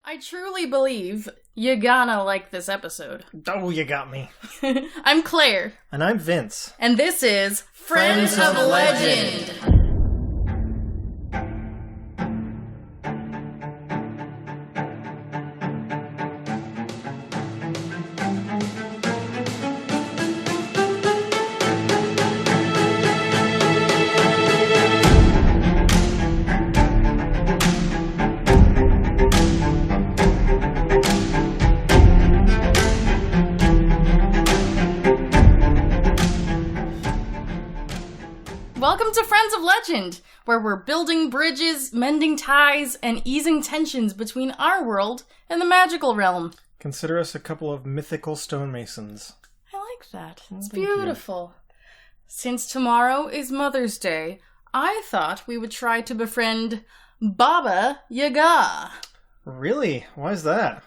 I truly believe you're gonna like this episode. Oh, you got me. I'm Claire. And I'm Vince. And this is Friends of Legend. Welcome to Friends of Legend, where we're building bridges, mending ties, and easing tensions between our world and the magical realm. Consider us a couple of mythical stonemasons. I like that. It's beautiful. Since tomorrow is Mother's Day, I thought we would try to befriend Baba Yaga. Really? Why is that?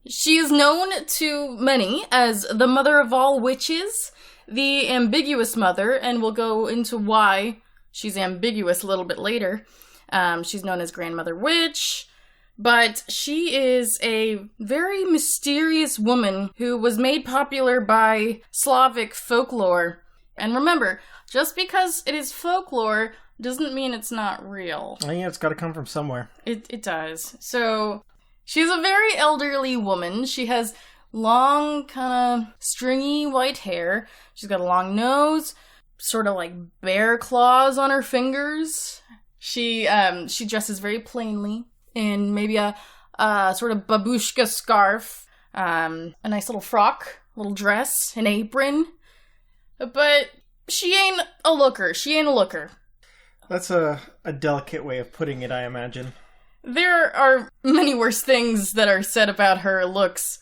She is known to many as the mother of all witches, the ambiguous mother, and we'll go into why she's ambiguous a little bit later. She's known as Grandmother Witch, but she is a very mysterious woman who was made popular by Slavic folklore. And remember, just because it is folklore doesn't mean it's not real. Oh, yeah, it's got to come from somewhere. It does. So, she's a very elderly woman. She has long, kind of stringy white hair. She's got a long nose, sort of like bear claws on her fingers. She dresses very plainly in maybe a sort of babushka scarf, a nice little frock, little dress, an apron. But she ain't a looker. She ain't a looker. That's a delicate way of putting it, I imagine. There are many worse things that are said about her looks.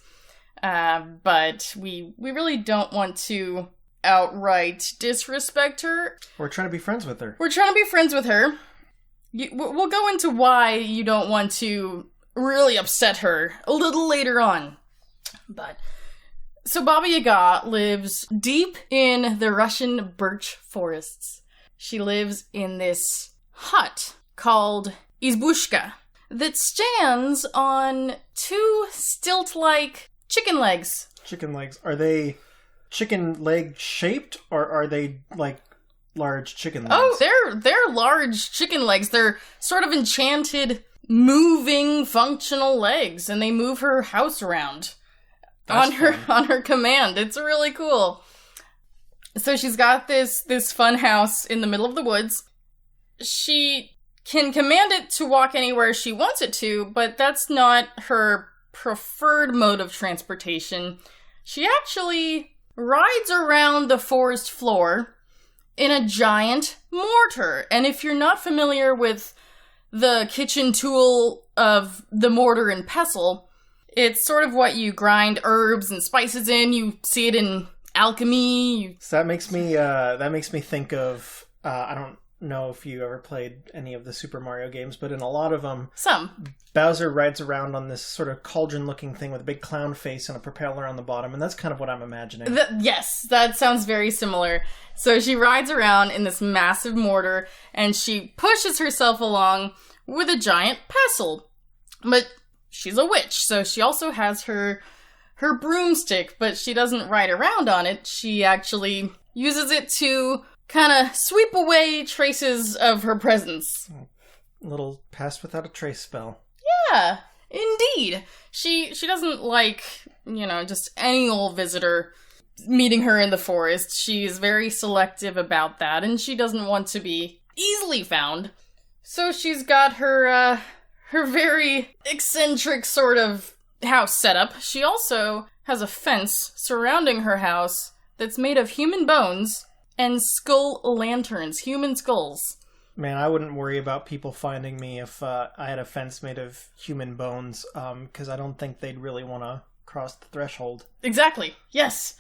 But we really don't want to outright disrespect her. We're trying to be friends with her. We'll go into why you don't want to really upset her a little later on. So Baba Yaga lives deep in the Russian birch forests. She lives in this hut called Izbushka that stands on two stilt-like chicken legs. Chicken legs. Are they chicken leg shaped, or are they like large chicken legs? Oh, they're large chicken legs. They're sort of enchanted, moving, functional legs, and they move her house around on her command. It's really cool. So she's got this fun house in the middle of the woods. She can command it to walk anywhere she wants it to, but that's not her preferred mode of transportation. She actually rides around the forest floor in a giant mortar. And if you're not familiar with the kitchen tool of the mortar and pestle, it's sort of what you grind herbs and spices in. You see it in alchemy. So that makes me think of I don't know if you ever played any of the Super Mario games, but in a lot of them, Bowser rides around on this sort of cauldron-looking thing with a big clown face and a propeller on the bottom, and that's kind of what I'm imagining. Yes, that sounds very similar. So she rides around in this massive mortar, and she pushes herself along with a giant pestle. But she's a witch, so she also has her broomstick, but she doesn't ride around on it. She actually uses it to kind of sweep away traces of her presence. A little pass without a trace spell. Yeah, indeed. She doesn't like, just any old visitor meeting her in the forest. She's very selective about that, and she doesn't want to be easily found. So she's got her very eccentric sort of house setup. She also has a fence surrounding her house that's made of human bones and skull lanterns, human skulls. Man, I wouldn't worry about people finding me if I had a fence made of human bones, because I don't think they'd really want to cross the threshold. Exactly, yes.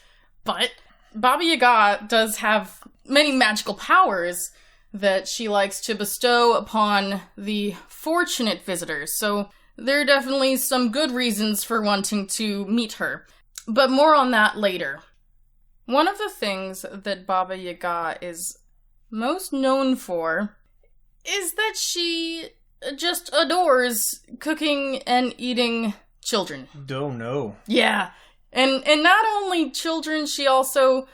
But Baba Yaga does have many magical powers that she likes to bestow upon the fortunate visitors, so there are definitely some good reasons for wanting to meet her. But more on that later. One of the things that Baba Yaga is most known for is that she just adores cooking and eating children. Oh, no. Yeah. And not only children, she also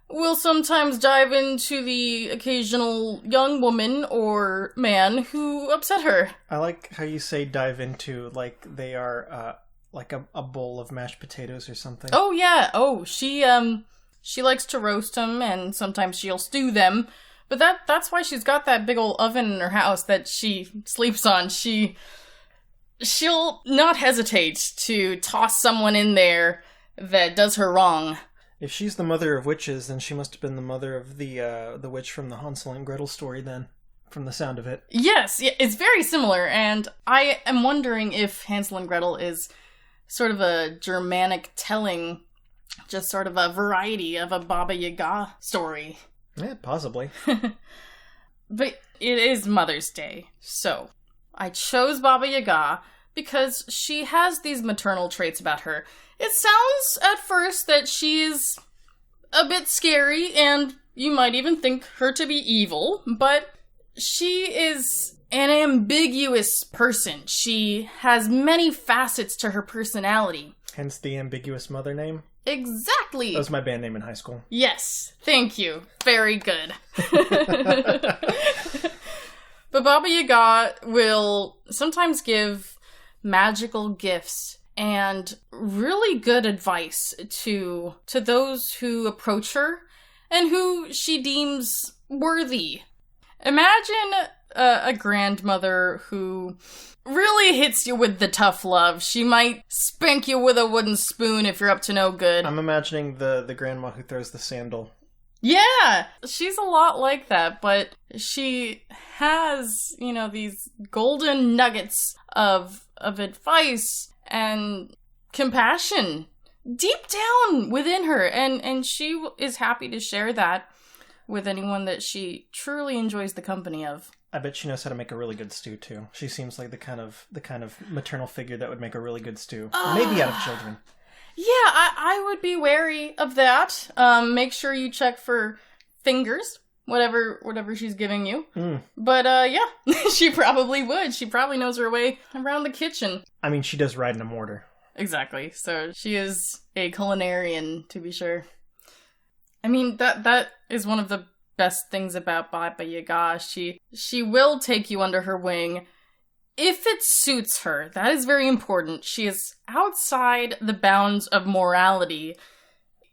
will sometimes dive into the occasional young woman or man who upset her. I like how you say dive into, like they are, like a bowl of mashed potatoes or something. Oh, yeah. Oh, she likes to roast them, and sometimes she'll stew them. But that's why she's got that big old oven in her house that she sleeps on. She'll not hesitate to toss someone in there that does her wrong. If she's the mother of witches, then she must have been the mother of the witch from the Hansel and Gretel story then, from the sound of it. Yes, it's very similar, and I am wondering if Hansel and Gretel is sort of a Germanic telling, just sort of a variety of a Baba Yaga story. Yeah, possibly. But it is Mother's Day, so I chose Baba Yaga because she has these maternal traits about her. It sounds at first that she's a bit scary, and you might even think her to be evil, but she is an ambiguous person. She has many facets to her personality. Hence the ambiguous mother name? Exactly! That was my band name in high school. Yes, thank you. Very good. But Baba Yaga will sometimes give magical gifts and really good advice to those who approach her and who she deems worthy. Imagine a grandmother who really hits you with the tough love. She might spank you with a wooden spoon if you're up to no good. I'm imagining the grandma who throws the sandal. Yeah, she's a lot like that, but she has, these golden nuggets of advice and compassion deep down within her, and she is happy to share that with anyone that she truly enjoys the company of. I bet she knows how to make a really good stew too. She seems like the kind of maternal figure that would make a really good stew. Maybe out of children. Yeah, I would be wary of that. Make sure you check for fingers, whatever she's giving you. But yeah, she probably would. She probably knows her way around the kitchen. I mean, she does ride in a mortar. Exactly. So she is a culinarian, to be sure. I mean, that is one of the best things about Baba Yaga. She will take you under her wing if it suits her. That is very important. She is outside the bounds of morality.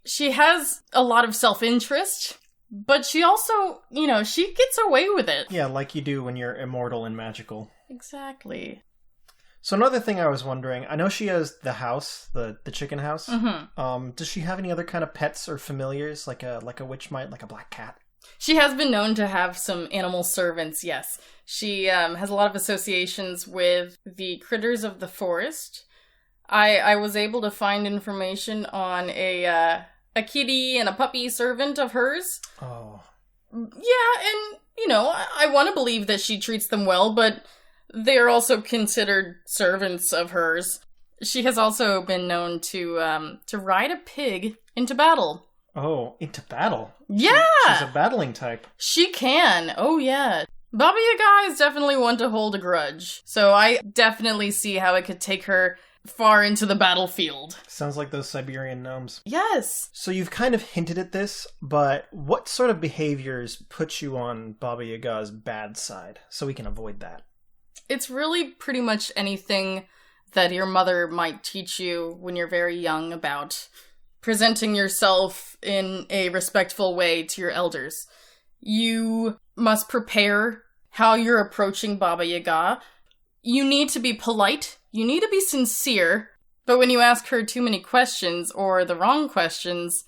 She has a lot of self-interest, but she also, she gets away with it. Yeah, like you do when you're immortal and magical. Exactly. So another thing I was wondering, I know she has the house, the chicken house. Mm-hmm. Does she have any other kind of pets or familiars, like a witch might, like a black cat? She has been known to have some animal servants, yes. She has a lot of associations with the critters of the forest. I was able to find information on a kitty and a puppy servant of hers. Oh. Yeah, and, I want to believe that she treats them well, but they are also considered servants of hers. She has also been known to ride a pig into battle. Oh, into battle? Yeah! She's a battling type. She can. Oh, yeah. Baba Yaga is definitely one to hold a grudge. So I definitely see how it could take her far into the battlefield. Sounds like those Siberian gnomes. Yes. So you've kind of hinted at this, but what sort of behaviors put you on Baba Yaga's bad side so we can avoid that? It's really pretty much anything that your mother might teach you when you're very young about presenting yourself in a respectful way to your elders. You must prepare how you're approaching Baba Yaga. You need to be polite. You need to be sincere. But when you ask her too many questions or the wrong questions,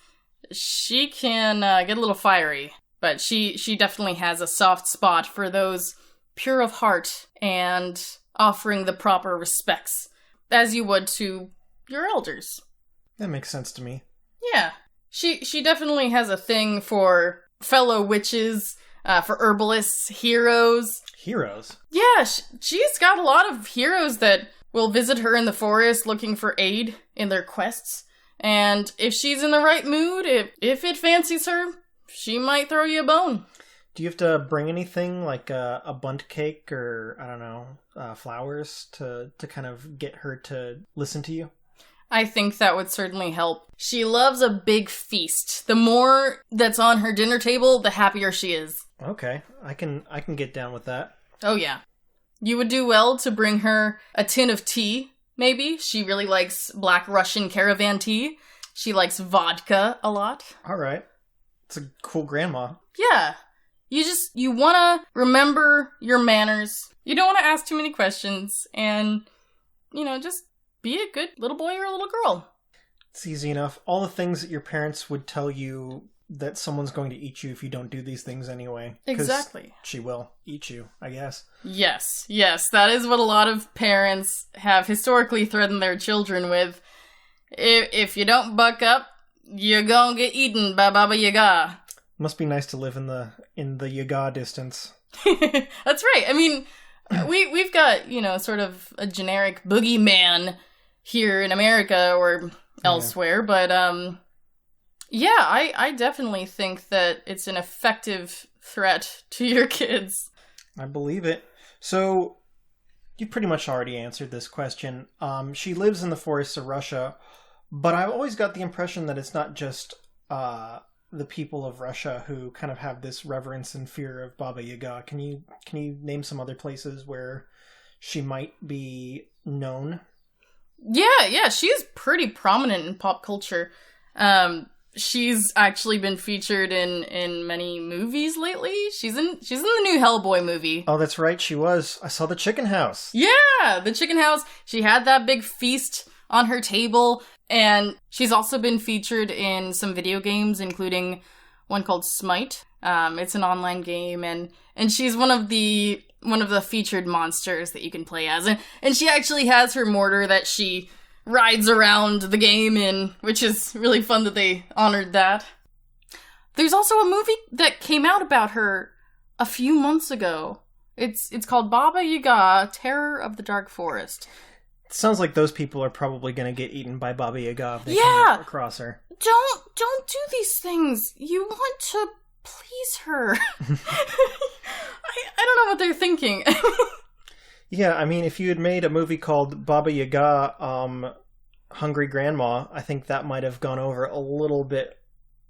she can get a little fiery. But she definitely has a soft spot for those pure of heart and offering the proper respects, as you would to your elders. That makes sense to me. Yeah. She definitely has a thing for fellow witches, for herbalists, heroes. Heroes? Yeah, she's got a lot of heroes that will visit her in the forest looking for aid in their quests. And if she's in the right mood, if it fancies her, she might throw you a bone. Do you have to bring anything like a bundt cake or, I don't know, flowers to kind of get her to listen to you? I think that would certainly help. She loves a big feast. The more that's on her dinner table, the happier she is. Okay, I can get down with that. Oh yeah. You would do well to bring her a tin of tea, maybe. She really likes Black Russian caravan tea. She likes vodka a lot. All right. It's a cool grandma. Yeah. You want to remember your manners. You don't want to ask too many questions. And, just be a good little boy or a little girl. It's easy enough. All the things that your parents would tell you that someone's going to eat you if you don't do these things anyway. Exactly. She will eat you, I guess. Yes. That is what a lot of parents have historically threatened their children with. If you don't buck up, you're gonna get eaten by Baba Yaga. Must be nice to live in the Yaga distance. That's right. I mean, we've got, sort of a generic boogeyman here in America or elsewhere, but I definitely think that it's an effective threat to your kids. I believe it. So, you pretty much already answered this question. She lives in the forests of Russia, but I've always got the impression that it's not just the people of Russia who kind of have this reverence and fear of Baba Yaga. Can you name some other places where she might be known? Yeah, she's pretty prominent in pop culture. She's actually been featured in many movies lately. She's in the new Hellboy movie. Oh, that's right, she was. I saw The Chicken House. Yeah, The Chicken House. She had that big feast on her table, and she's also been featured in some video games, including one called Smite. It's an online game, and she's one of the featured monsters that you can play as. And she actually has her mortar that she rides around the game in, which is really fun that they honored that. There's also a movie that came out about her a few months ago. It's called Baba Yaga, Terror of the Dark Forest. It sounds like those people are probably going to get eaten by Baba Yaga if they come across her. Don't do these things. You want to please her. I don't know what they're thinking. Yeah, I mean, if you had made a movie called Baba Yaga, Hungry Grandma, I think that might have gone over a little bit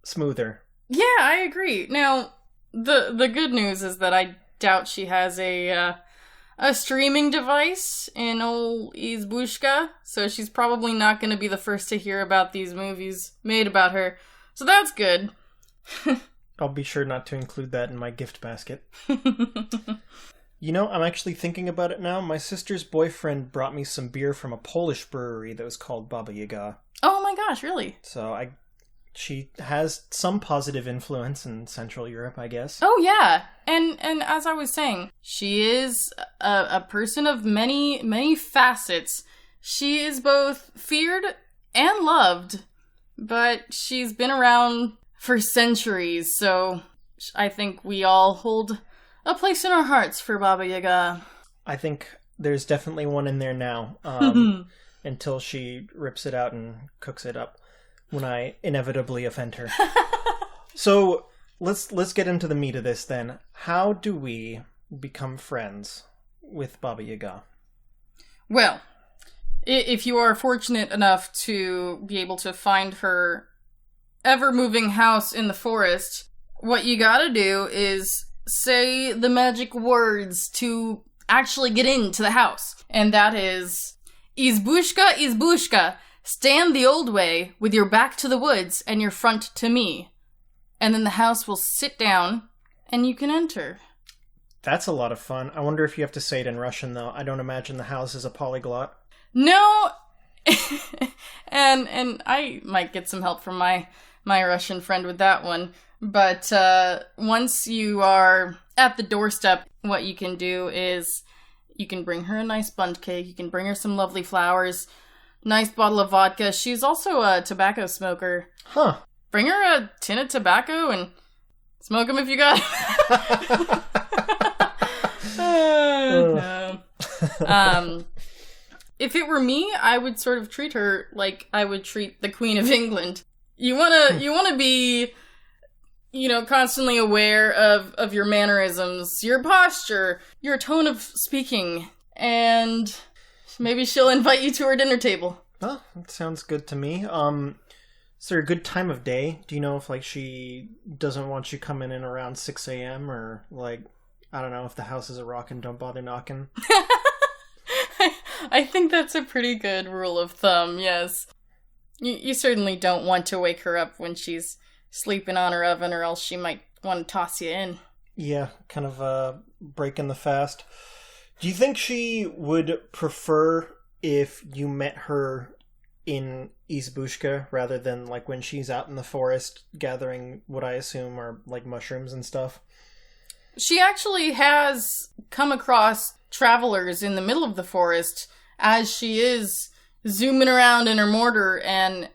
smoother. Yeah, I agree. Now, the good news is that I doubt she has a streaming device in old Izbushka, so she's probably not going to be the first to hear about these movies made about her. So that's good. I'll be sure not to include that in my gift basket. I'm actually thinking about it now. My sister's boyfriend brought me some beer from a Polish brewery that was called Baba Yaga. Oh my gosh, really? So she has some positive influence in Central Europe, I guess. Oh yeah, and as I was saying, she is a person of many, many facets. She is both feared and loved, but she's been around for centuries, so I think we all hold a place in our hearts for Baba Yaga. I think there's definitely one in there now, until she rips it out and cooks it up when I inevitably offend her. So let's get into the meat of this then. How do we become friends with Baba Yaga? Well, if you are fortunate enough to be able to find her ever-moving house in the forest, what you gotta do is say the magic words to actually get into the house. And that is, Izbushka, Izbushka, stand the old way with your back to the woods and your front to me. And then the house will sit down and you can enter. That's a lot of fun. I wonder if you have to say it in Russian, though. I don't imagine the house is a polyglot. No! and I might get some help from my Russian friend with that one. But once you are at the doorstep, what you can do is you can bring her a nice bundt cake, you can bring her some lovely flowers, nice bottle of vodka. She's also a tobacco smoker. Huh. Bring her a tin of tobacco and smoke them if you got it. If it were me, I would sort of treat her like I would treat the Queen of England. You wanna be constantly aware of your mannerisms, your posture, your tone of speaking, and maybe she'll invite you to her dinner table. Oh, that sounds good to me. Is there a good time of day? Do you know if, she doesn't want you coming in around 6 a.m. or, I don't know, if the house is a rockin', don't bother knocking? I think that's a pretty good rule of thumb, yes. You certainly don't want to wake her up when she's sleeping on her oven, or else she might want to toss you in. Yeah, kind of breaking the fast. Do you think she would prefer if you met her in Izbushka rather than when she's out in the forest gathering what I assume are mushrooms and stuff? She actually has come across travelers in the middle of the forest as she is zooming around in her mortar, and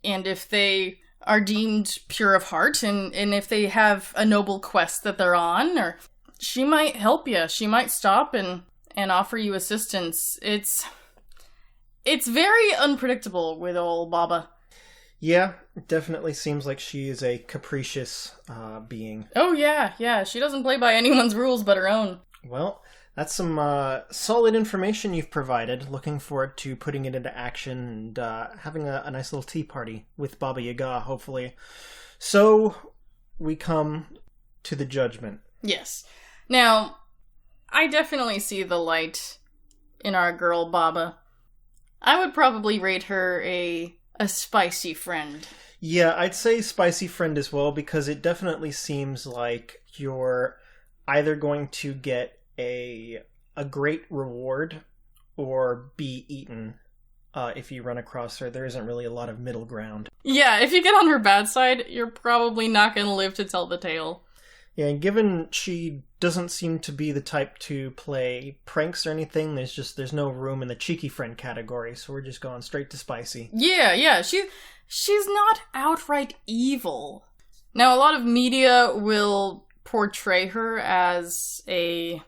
if they are deemed pure of heart, and if they have a noble quest that they're on, or she might help you. She might stop and offer you assistance. It's very unpredictable with old Baba. Yeah, it definitely seems like she is a capricious being. Oh yeah. She doesn't play by anyone's rules but her own. Well, that's some solid information you've provided. Looking forward to putting it into action and having a nice little tea party with Baba Yaga, hopefully. So, we come to the judgment. Yes. Now, I definitely see the light in our girl Baba. I would probably rate her a spicy friend. Yeah, I'd say spicy friend as well, because it definitely seems like you're either going to get a great reward or be eaten if you run across her. There isn't really a lot of middle ground. Yeah, if you get on her bad side, you're probably not going to live to tell the tale. Yeah, and given she doesn't seem to be the type to play pranks or anything, there's no room in the cheeky friend category, so we're just going straight to spicy. Yeah, she's not outright evil. Now, a lot of media will portray her as a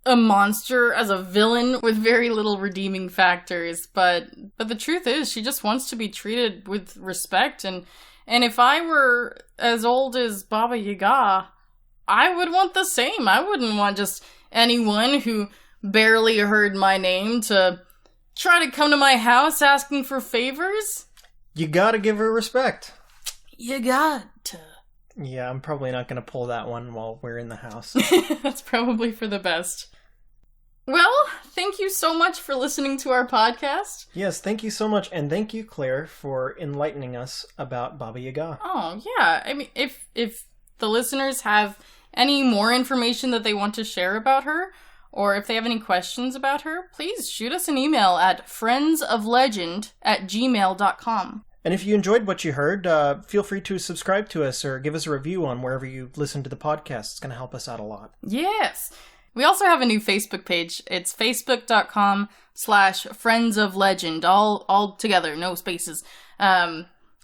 monster, as a villain with very little redeeming factors, but the truth is she just wants to be treated with respect, and if I were as old as Baba Yaga, I would want the same. I wouldn't want just anyone who barely heard my name to try to come to my house asking for favors. You gotta give her respect. You got to. Yeah, I'm probably not gonna pull that one while we're in the house. That's probably for the best. Well, thank you so much for listening to our podcast. Yes, thank you so much, and thank you, Claire, for enlightening us about Baba Yaga. Oh, yeah. I mean, if the listeners have any more information that they want to share about her, or if they have any questions about her, please shoot us an email at friendsoflegend@gmail.com. And if you enjoyed what you heard, feel free to subscribe to us or give us a review on wherever you listen to the podcast. It's going to help us out a lot. Yes. We also have a new Facebook page. It's facebook.com/friendsoflegend, all together, no spaces.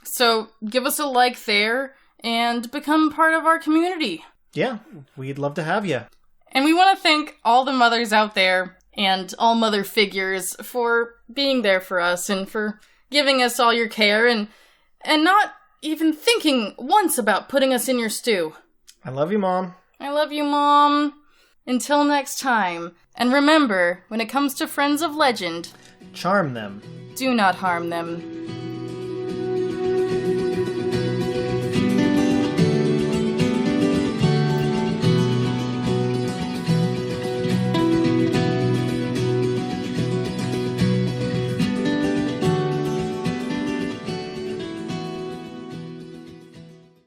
So give us a like there and become part of our community. Yeah, we'd love to have you. And we want to thank all the mothers out there and all mother figures for being there for us and for giving us all your care and not even thinking once about putting us in your stew. I love you, Mom. I love you, Mom. Until next time. And remember, when it comes to Friends of Legend, charm them. Do not harm them.